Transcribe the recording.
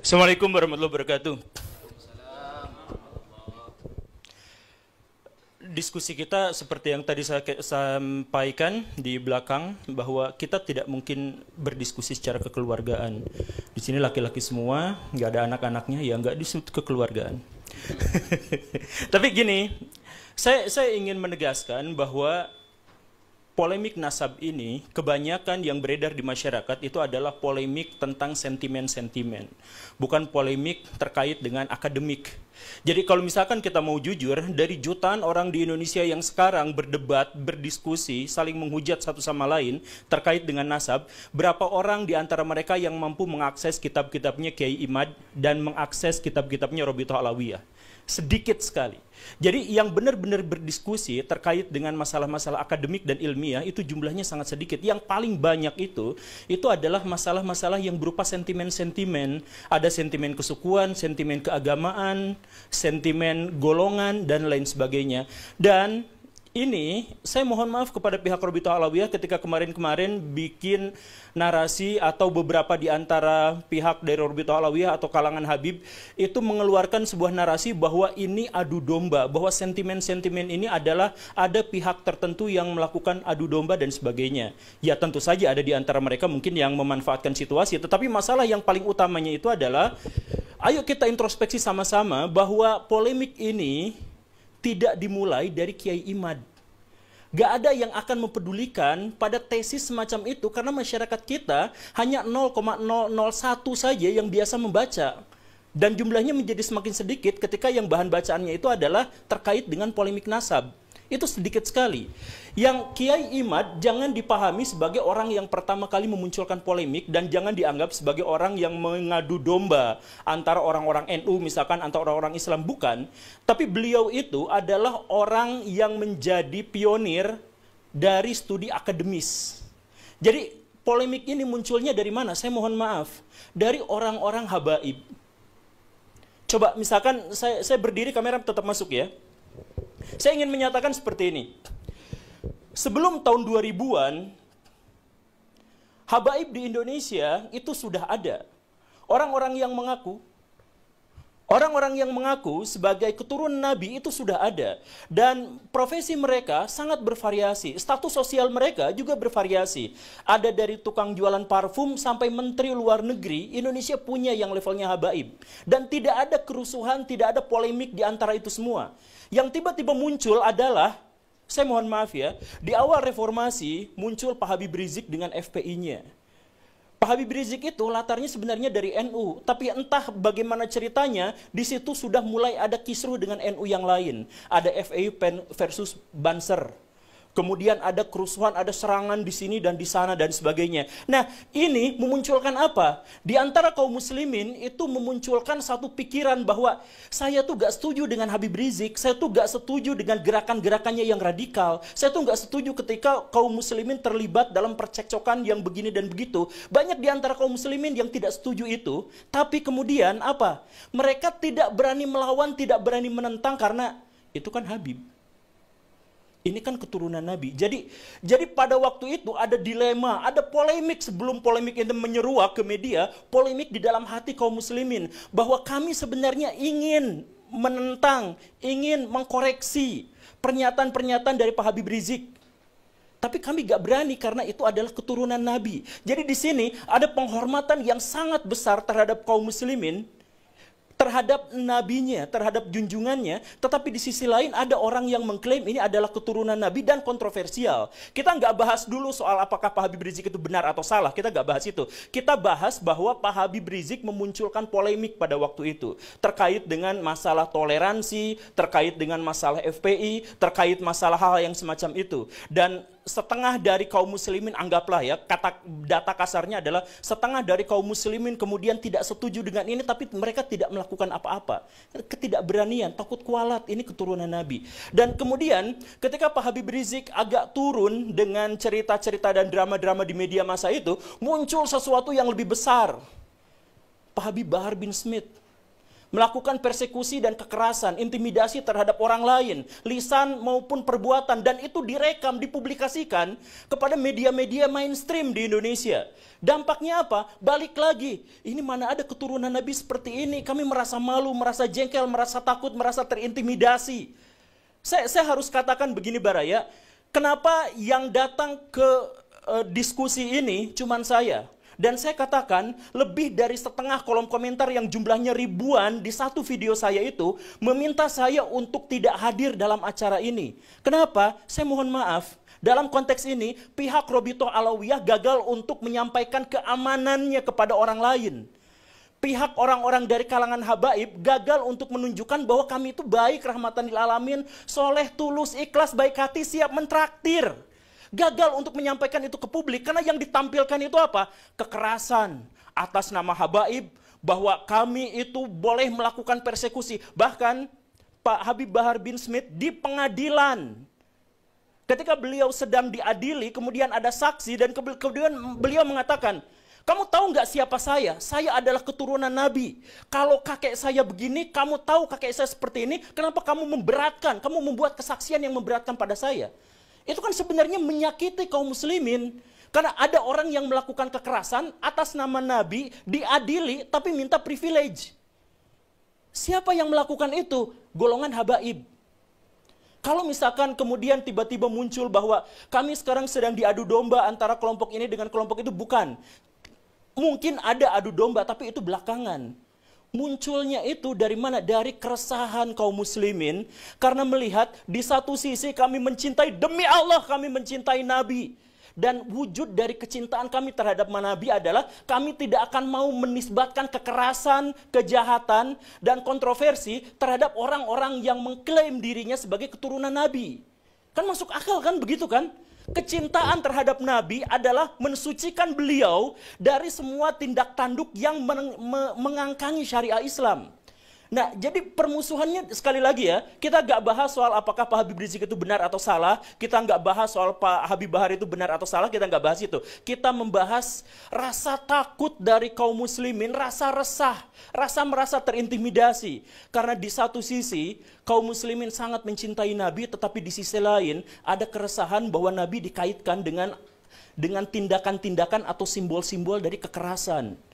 Assalamualaikum warahmatullahi wabarakatuh. Diskusi kita seperti yang tadi saya sampaikan di belakang, bahwa kita tidak mungkin berdiskusi secara kekeluargaan. Di sini laki-laki semua, nggak ada anak-anaknya, ya nggak disebut kekeluargaan. Tapi gini, saya ingin menegaskan bahwa polemik nasab ini, kebanyakan yang beredar di masyarakat itu adalah polemik tentang sentimen-sentimen, bukan polemik terkait dengan akademik. Jadi kalau misalkan kita mau jujur, dari jutaan orang di Indonesia yang sekarang berdebat, berdiskusi, saling menghujat satu sama lain terkait dengan nasab, berapa orang di antara mereka yang mampu mengakses kitab-kitabnya Kiai Imad dan mengakses kitab-kitabnya Robitoh Alawiyah? Sedikit sekali. Jadi yang benar-benar berdiskusi terkait dengan masalah-masalah akademik dan ilmiah itu jumlahnya sangat sedikit. Yang paling banyak itu adalah masalah-masalah yang berupa sentimen-sentimen. Ada sentimen kesukuan, sentimen keagamaan, sentimen golongan, dan lain sebagainya. Dan ini saya mohon maaf kepada pihak Robitoh Alawiyah ketika kemarin-kemarin bikin narasi, atau beberapa di antara pihak dari Robitoh Alawiyah atau kalangan Habib itu mengeluarkan sebuah narasi bahwa ini adu domba, bahwa sentimen-sentimen ini adalah ada pihak tertentu yang melakukan adu domba dan sebagainya. Ya tentu saja ada di antara mereka mungkin yang memanfaatkan situasi, tetapi masalah yang paling utamanya itu adalah ayo kita introspeksi sama-sama bahwa polemik ini tidak dimulai dari Kiai Imad. Gak ada yang akan mempedulikan pada tesis semacam itu karena masyarakat kita hanya 0,001 saja yang biasa membaca. Dan jumlahnya menjadi semakin sedikit ketika yang bahan bacaannya itu adalah terkait dengan polemik nasab. Itu sedikit sekali. Yang Kiai Imad jangan dipahami sebagai orang yang pertama kali memunculkan polemik, dan jangan dianggap sebagai orang yang mengadu domba antara orang-orang NU misalkan, antara orang-orang Islam, bukan. Tapi beliau itu adalah orang yang menjadi pionir dari studi akademis. Jadi polemik ini munculnya dari mana? Saya mohon maaf. Dari orang-orang habaib. Coba misalkan saya berdiri, kamera tetap masuk ya. Saya ingin menyatakan seperti ini. Sebelum tahun 2000-an, habaib di Indonesia itu sudah ada. Orang-orang yang mengaku sebagai keturunan Nabi itu sudah ada. Dan profesi mereka sangat bervariasi. Status sosial mereka juga bervariasi. Ada dari tukang jualan parfum sampai menteri luar negeri, Indonesia punya yang levelnya habaib. Dan tidak ada kerusuhan, tidak ada polemik di antara itu semua. Yang tiba-tiba muncul adalah, saya mohon maaf ya, di awal reformasi muncul Pak Habib Rizik dengan FPI-nya. Pak Habib Rizik itu latarnya sebenarnya dari NU, tapi entah bagaimana ceritanya, di situ sudah mulai ada kisruh dengan NU yang lain. Ada FPI versus Banser. Kemudian ada kerusuhan, ada serangan di sini dan di sana dan sebagainya. Nah, ini memunculkan apa? Di antara kaum muslimin itu memunculkan satu pikiran bahwa saya tuh gak setuju dengan Habib Rizik, saya tuh gak setuju dengan gerakan-gerakannya yang radikal, saya tuh gak setuju ketika kaum muslimin terlibat dalam percekcokan yang begini dan begitu. Banyak di antara kaum muslimin yang tidak setuju itu, tapi kemudian apa? Mereka tidak berani melawan, tidak berani menentang karena itu kan Habib. Ini kan keturunan Nabi. Jadi pada waktu itu ada dilema, ada polemik sebelum polemik itu menyeruak ke media, polemik di dalam hati kaum muslimin bahwa kami sebenarnya ingin menentang, ingin mengkoreksi pernyataan-pernyataan dari Pak Habib Rizik. Tapi kami gak berani karena itu adalah keturunan Nabi. Jadi di sini ada penghormatan yang sangat besar terhadap kaum muslimin, terhadap nabinya, terhadap junjungannya, tetapi di sisi lain ada orang yang mengklaim ini adalah keturunan Nabi dan kontroversial. Kita nggak bahas dulu soal apakah Pak Habib Rizik itu benar atau salah, kita nggak bahas itu. Kita bahas bahwa Pak Habib Rizik memunculkan polemik pada waktu itu, terkait dengan masalah toleransi, terkait dengan masalah FPI, terkait masalah hal yang semacam itu. Dan setengah dari kaum muslimin, anggaplah ya, data kasarnya adalah setengah dari kaum muslimin kemudian tidak setuju dengan ini, tapi mereka tidak melakukan apa-apa. Ketidakberanian, takut kualat, ini keturunan Nabi. Dan kemudian ketika Pak Habib Rizik agak turun dengan cerita-cerita dan drama-drama di media masa itu, muncul sesuatu yang lebih besar. Pak Habib Bahar bin Smith. melakukan persekusi dan kekerasan, intimidasi terhadap orang lain, lisan maupun perbuatan, dan itu direkam, dipublikasikan kepada media-media mainstream di Indonesia. Dampaknya apa? Balik lagi, ini mana ada keturunan Nabi seperti ini, kami merasa malu, merasa jengkel, merasa takut, merasa terintimidasi. Saya harus katakan begini Baraya, kenapa yang datang ke diskusi ini cuman saya? Dan saya katakan, lebih dari setengah kolom komentar yang jumlahnya ribuan di satu video saya itu meminta saya untuk tidak hadir dalam acara ini. Kenapa? Saya mohon maaf. Dalam konteks ini, pihak Robitoh Alawiyah gagal untuk menyampaikan keamanannya kepada orang lain. Pihak orang-orang dari kalangan habaib gagal untuk menunjukkan bahwa kami itu baik, rahmatan lil alamin, soleh, tulus, ikhlas, baik hati, siap mentraktir. Gagal untuk menyampaikan itu ke publik karena yang ditampilkan itu apa? Kekerasan atas nama habaib, bahwa kami itu boleh melakukan persekusi. Bahkan Pak Habib Bahar bin Smith di pengadilan, ketika beliau sedang diadili, kemudian ada saksi dan kemudian beliau mengatakan, kamu tahu nggak siapa saya? Saya adalah keturunan Nabi. Kalau kakek saya begini, kamu tahu kakek saya seperti ini, kenapa kamu memberatkan? Kamu membuat kesaksian yang memberatkan pada saya. Itu kan sebenarnya menyakiti kaum muslimin. Karena ada orang yang melakukan kekerasan atas nama Nabi, diadili tapi minta privilege. Siapa yang melakukan itu? Golongan habaib. Kalau misalkan kemudian tiba-tiba muncul bahwa kami sekarang sedang diadu domba antara kelompok ini dengan kelompok itu, bukan. Mungkin ada adu domba tapi itu belakangan. Munculnya itu dari mana? Dari keresahan kaum muslimin karena melihat di satu sisi kami mencintai, demi Allah kami mencintai Nabi. Dan wujud dari kecintaan kami terhadap Nabi adalah kami tidak akan mau menisbatkan kekerasan, kejahatan, dan kontroversi terhadap orang-orang yang mengklaim dirinya sebagai keturunan Nabi. Kan masuk akal kan begitu kan? Kecintaan terhadap Nabi adalah mensucikan beliau dari semua tindak tanduk yang mengangkangi syariah Islam. Nah, jadi permusuhannya sekali lagi ya, kita nggak bahas soal apakah Pak Habib Rizik itu benar atau salah, kita nggak bahas soal Pak Habib Bahar itu benar atau salah, kita nggak bahas itu. Kita membahas rasa takut dari kaum muslimin, rasa resah, rasa merasa terintimidasi. Karena di satu sisi, kaum muslimin sangat mencintai Nabi, tetapi di sisi lain ada keresahan bahwa Nabi dikaitkan dengan tindakan-tindakan atau simbol-simbol dari kekerasan.